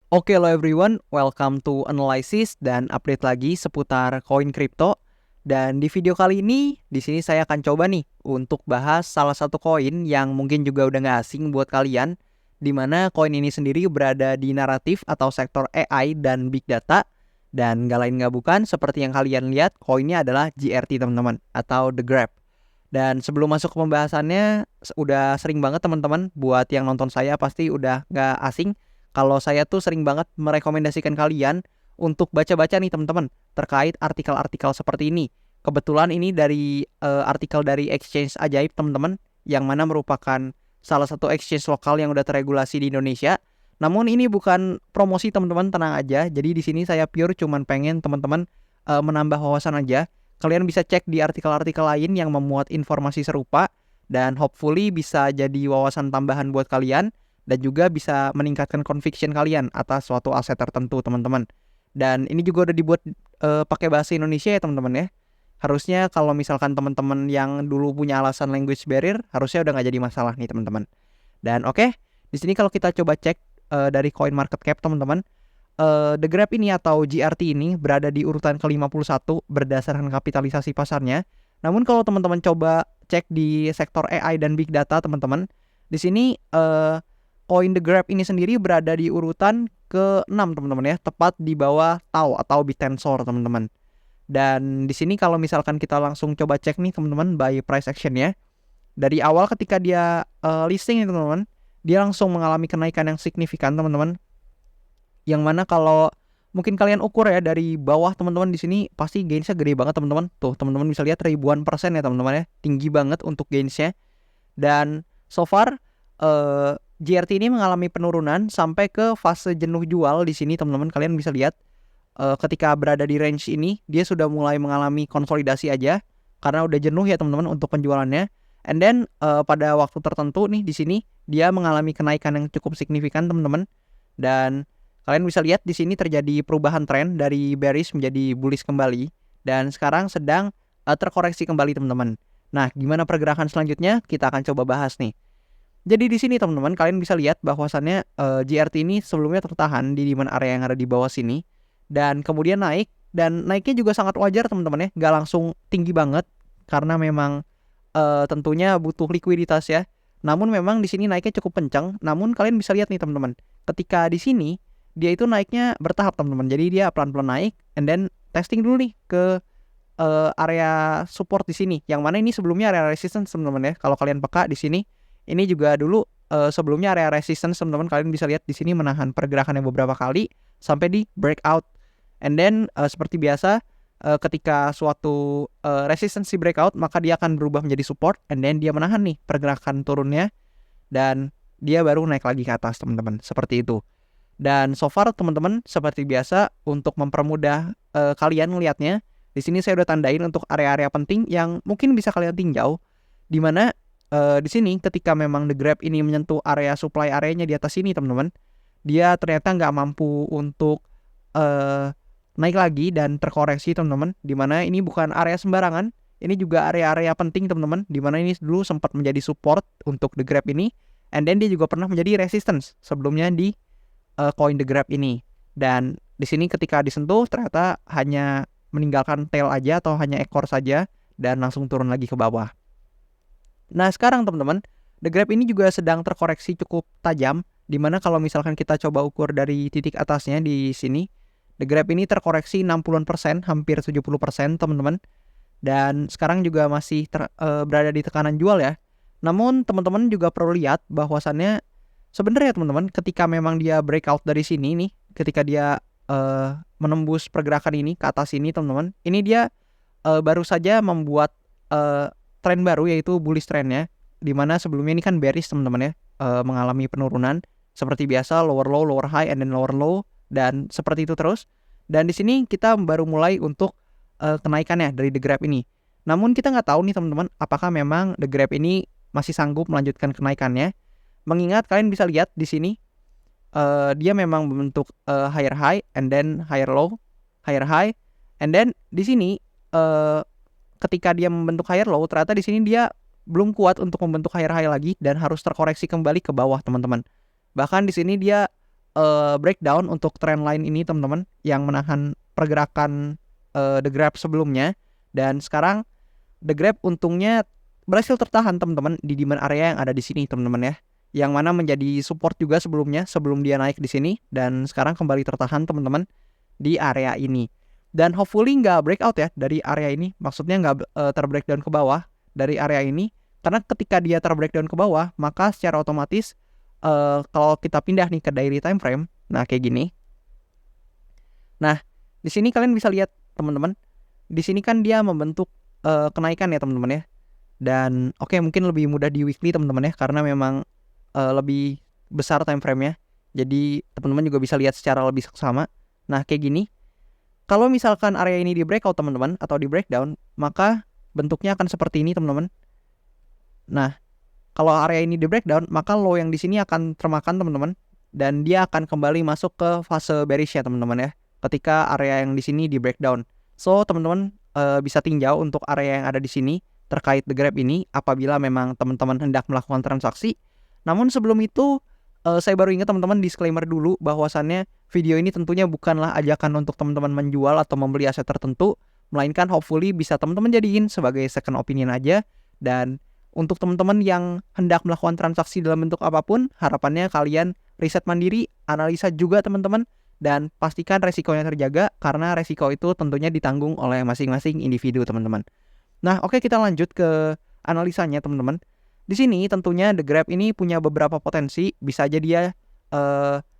Oke, hello everyone, welcome to Analysis dan update lagi seputar koin kripto. Dan di video kali ini, di sini saya akan coba nih untuk bahas salah satu koin yang mungkin juga udah nggak asing buat kalian, di mana koin ini sendiri berada di naratif atau sektor AI dan big data. Dan nggak lain nggak bukan, seperti yang kalian lihat, koinnya adalah GRT teman-teman, atau The Grab. Dan sebelum masuk ke pembahasannya, udah sering banget teman-teman, buat yang nonton saya pasti udah nggak asing kalau saya tuh sering banget merekomendasikan kalian untuk baca-baca nih teman-teman terkait artikel-artikel seperti ini. Kebetulan ini dari artikel dari Exchange Ajaib teman-teman, yang mana merupakan salah satu exchange lokal yang udah terregulasi di Indonesia. Namun ini bukan promosi teman-teman, tenang aja. Jadi di sini saya pure cuman pengen teman-teman menambah wawasan aja. Kalian bisa cek di artikel-artikel lain yang memuat informasi serupa dan hopefully bisa jadi wawasan tambahan buat kalian dan juga bisa meningkatkan conviction kalian atas suatu aset tertentu teman-teman. Dan ini juga udah dibuat pakai bahasa Indonesia ya teman-teman ya. Harusnya kalau misalkan teman-teman yang dulu punya alasan language barrier, harusnya udah nggak jadi masalah nih teman-teman. Dan oke, di sini kalau kita coba cek dari coin market cap teman-teman, The Grab ini atau GRT ini berada di urutan ke-51 berdasarkan kapitalisasi pasarnya. Namun kalau teman-teman coba cek di sektor AI dan big data teman-teman, di sini koin The Grab ini sendiri berada di urutan ke-6 teman-teman ya, tepat di bawah TAO atau Bitensor teman-teman. Dan di sini kalau misalkan kita langsung coba cek nih teman-teman by price action ya. Dari awal ketika dia listing nih teman-teman, dia langsung mengalami kenaikan yang signifikan teman-teman. Yang mana kalau mungkin kalian ukur ya dari bawah teman-teman, di sini pasti gainsnya gede banget teman-teman. Tuh teman-teman bisa lihat ribuan persen ya teman-teman ya, tinggi banget untuk gainsnya. Dan so far GRT ini mengalami penurunan sampai ke fase jenuh jual. Di sini teman-teman kalian bisa lihat ketika berada di range ini dia sudah mulai mengalami konsolidasi aja karena udah jenuh ya teman-teman untuk penjualannya. And then pada waktu tertentu nih di sini dia mengalami kenaikan yang cukup signifikan teman-teman. Dan kalian bisa lihat di sini terjadi perubahan tren dari bearish menjadi bullish kembali dan sekarang sedang terkoreksi kembali teman-teman. Nah, gimana pergerakan selanjutnya? Kita akan coba bahas nih. Jadi di sini teman-teman kalian bisa lihat bahwasannya GRT ini sebelumnya tertahan di demand area yang ada di bawah sini dan kemudian naik, dan naiknya juga sangat wajar teman-teman ya, nggak langsung tinggi banget karena memang tentunya butuh likuiditas ya. Namun memang di sini naiknya cukup kencang. Namun kalian bisa lihat nih teman-teman, ketika di sini dia itu naiknya bertahap teman-teman. Jadi dia pelan-pelan naik and then testing dulu nih ke area support di sini. Yang mana ini sebelumnya area resistance teman-teman ya. Kalau kalian peka di sini, ini juga dulu sebelumnya area resistance teman-teman. Kalian bisa lihat di sini menahan pergerakan yang beberapa kali sampai di breakout. And then seperti biasa ketika suatu resistance breakout, maka dia akan berubah menjadi support and then dia menahan nih pergerakan turunnya dan dia baru naik lagi ke atas teman-teman. Seperti itu. Dan so far teman-teman seperti biasa untuk mempermudah kalian melihatnya, di sini saya udah tandain untuk area-area penting yang mungkin bisa kalian tinjau, di mana di sini ketika memang The Grab ini menyentuh area supply areanya di atas sini teman-teman, dia ternyata nggak mampu untuk naik lagi dan terkoreksi teman-teman, di mana ini bukan area sembarangan, ini juga area-area penting teman-teman, di mana ini dulu sempat menjadi support untuk The Grab ini, and then dia juga pernah menjadi resistance sebelumnya di koin The Grab ini. Dan di sini ketika disentuh ternyata hanya meninggalkan tail aja atau hanya ekor saja dan langsung turun lagi ke bawah. Nah, sekarang teman-teman, The Grab ini juga sedang terkoreksi cukup tajam, dimana kalau misalkan kita coba ukur dari titik atasnya di sini, The Grab ini terkoreksi 60%, hampir 70% teman-teman. Dan sekarang juga masih berada di tekanan jual ya. Namun teman-teman juga perlu lihat bahwasannya sebenarnya teman-teman ketika memang dia breakout dari sini nih, ketika dia menembus pergerakan ini ke atas ini teman-teman, ini dia baru saja membuat tren baru yaitu bullish trendnya, dimana sebelumnya ini kan bearish teman-teman ya, mengalami penurunan seperti biasa, lower low, lower high, and then lower low, dan seperti itu terus. Dan di sini kita baru mulai untuk kenaikannya dari The Grab ini. Namun kita nggak tahu nih teman-teman, apakah memang The Grab ini masih sanggup melanjutkan kenaikannya. Mengingat kalian bisa lihat di sini dia memang membentuk higher high and then higher low, higher high, and then di sini ketika dia membentuk higher low, ternyata di sini dia belum kuat untuk membentuk higher high lagi dan harus terkoreksi kembali ke bawah teman-teman. Bahkan di sini dia breakdown untuk trend line ini teman-teman, yang menahan pergerakan the graph sebelumnya. Dan sekarang the graph untungnya berhasil tertahan teman-teman di demand area yang ada di sini teman-teman ya, yang mana menjadi support juga sebelumnya sebelum dia naik di sini, dan sekarang kembali tertahan teman-teman di area ini. Dan hopefully nggak breakout ya dari area ini, maksudnya nggak terbreakdown ke bawah dari area ini, karena ketika dia terbreakdown ke bawah maka secara otomatis kalau kita pindah nih ke daily time frame, nah kayak gini. Nah di sini kalian bisa lihat teman-teman, di sini kan dia membentuk kenaikan ya teman-teman ya. Dan oke, mungkin lebih mudah di weekly teman-teman ya, karena memang lebih besar time frame-nya. Jadi teman-teman juga bisa lihat secara lebih seksama. Nah kayak gini, kalau misalkan area ini di breakout teman-teman atau di breakdown, maka bentuknya akan seperti ini teman-teman. Nah kalau area ini di breakdown, maka low yang di sini akan termakan teman-teman, dan dia akan kembali masuk ke fase bearish ya teman-teman ya, ketika area yang di sini di breakdown. So teman-teman bisa tinjau untuk area yang ada di sini terkait the graph ini apabila memang teman-teman hendak melakukan transaksi. Namun sebelum itu saya baru ingat teman-teman, disclaimer dulu bahwasannya video ini tentunya bukanlah ajakan untuk teman-teman menjual atau membeli aset tertentu, melainkan hopefully bisa teman-teman jadiin sebagai second opinion aja. Dan untuk teman-teman yang hendak melakukan transaksi dalam bentuk apapun, harapannya kalian riset mandiri, analisa juga teman-teman, dan pastikan resikonya terjaga, karena resiko itu tentunya ditanggung oleh masing-masing individu teman-teman. Nah oke, kita lanjut ke analisanya teman-teman. Di sini tentunya the graph ini punya beberapa potensi, bisa aja dia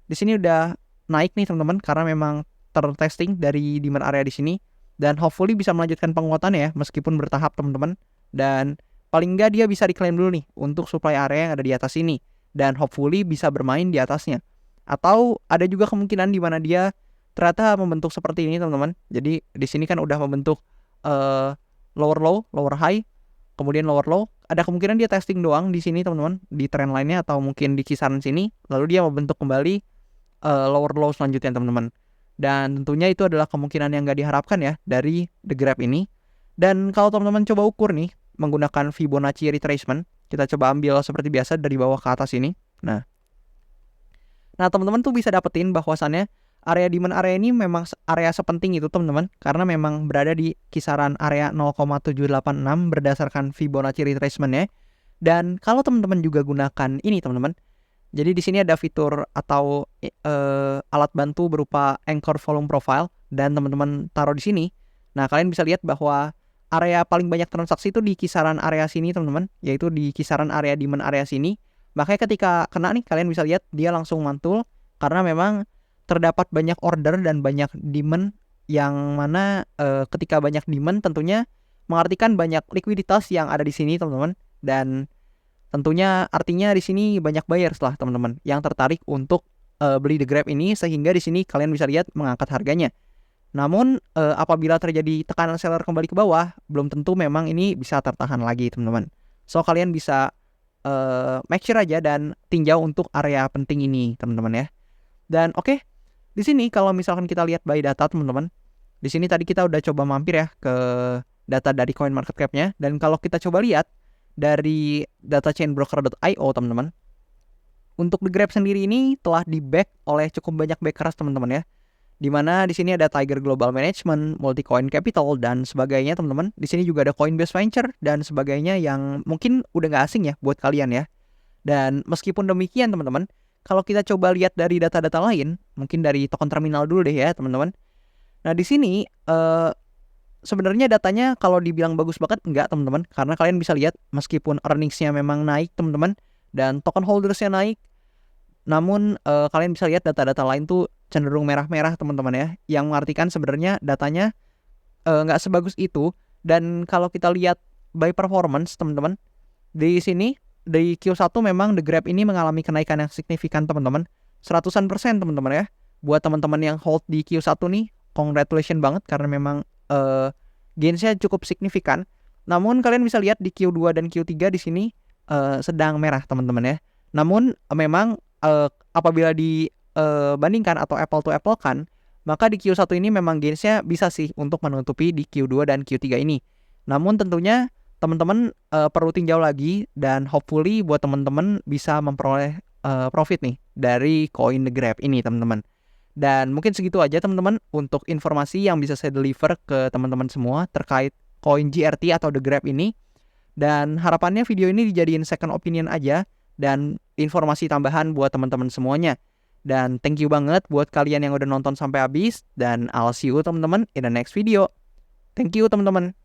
di sini udah naik nih teman-teman, karena memang tertesting dari demand area di sini, dan hopefully bisa melanjutkan penguatan ya meskipun bertahap teman-teman. Dan paling enggak dia bisa diklaim dulu nih untuk supply area yang ada di atas ini, dan hopefully bisa bermain di atasnya. Atau ada juga kemungkinan di mana dia ternyata membentuk seperti ini teman-teman. Jadi di sini kan udah membentuk lower low, lower high, kemudian lower low. Ada kemungkinan dia testing doang di sini teman-teman, di trend line-nya, atau mungkin di kisaran sini, lalu dia membentuk kembali lower low selanjutnya teman-teman. Dan tentunya itu adalah kemungkinan yang gak diharapkan ya dari the graph ini. Dan kalau teman-teman coba ukur nih menggunakan Fibonacci retracement, kita coba ambil seperti biasa dari bawah ke atas ini. Nah teman-teman tuh bisa dapetin bahwasannya area demand area ini memang area sepenting itu teman-teman, karena memang berada di kisaran area 0,786 berdasarkan Fibonacci retracement-nya. Dan kalau teman-teman juga gunakan ini teman-teman, jadi di sini ada fitur atau alat bantu berupa anchor volume profile, dan teman-teman taruh di sini. Nah kalian bisa lihat bahwa area paling banyak transaksi itu di kisaran area sini teman-teman, yaitu di kisaran area demand area sini. Makanya ketika kena nih, kalian bisa lihat dia langsung mantul, karena memang terdapat banyak order dan banyak demand, yang mana ketika banyak demand tentunya mengartikan banyak likuiditas yang ada di sini teman-teman, dan tentunya artinya di sini banyak buyers lah teman-teman yang tertarik untuk beli the graph ini, sehingga di sini kalian bisa lihat mengangkat harganya. Namun apabila terjadi tekanan seller kembali ke bawah, belum tentu memang ini bisa tertahan lagi teman-teman. So kalian bisa make sure aja dan tinjau untuk area penting ini teman-teman ya. Dan oke, di sini kalau misalkan kita lihat by data teman-teman, di sini tadi kita udah coba mampir ya ke data dari CoinMarketCap-nya, dan kalau kita coba lihat dari data chainbroker.io teman-teman, untuk the graph sendiri ini telah di back oleh cukup banyak backers teman-teman ya. Dimana di sini ada Tiger Global Management, Multicoin Capital, dan sebagainya teman-teman. Di sini juga ada Coinbase Venture dan sebagainya yang mungkin udah nggak asing ya buat kalian ya. Dan meskipun demikian teman-teman, kalau kita coba lihat dari data-data lain, mungkin dari token terminal dulu deh ya teman-teman. Nah di sini sebenarnya datanya kalau dibilang bagus banget enggak teman-teman, karena kalian bisa lihat meskipun earningsnya memang naik teman-teman dan token holdersnya naik, namun kalian bisa lihat data-data lain tuh cenderung merah-merah teman-teman ya, yang mengartikan sebenarnya datanya nggak sebagus itu. Dan kalau kita lihat by performance teman-teman, di sini di Q1 memang the graph ini mengalami kenaikan yang signifikan teman-teman, 100% teman-teman ya. Buat teman-teman yang hold di Q1 nih, congratulations banget, karena memang gainsnya cukup signifikan. Namun kalian bisa lihat di Q2 dan Q3 di sini sedang merah teman-teman ya. Namun memang apabila dibandingkan atau apple to apple kan, maka di Q1 ini memang gainsnya bisa sih untuk menutupi di Q2 dan Q3 ini. Namun tentunya teman-teman perlu tinjau lagi, dan hopefully buat teman-teman bisa memperoleh profit nih dari koin The Grab ini teman-teman. Dan mungkin segitu aja teman-teman untuk informasi yang bisa saya deliver ke teman-teman semua terkait koin GRT atau The Grab ini. Dan harapannya video ini dijadiin second opinion aja dan informasi tambahan buat teman-teman semuanya. Dan thank you banget buat kalian yang udah nonton sampai habis, dan I'll see you teman-teman in the next video. Thank you teman-teman.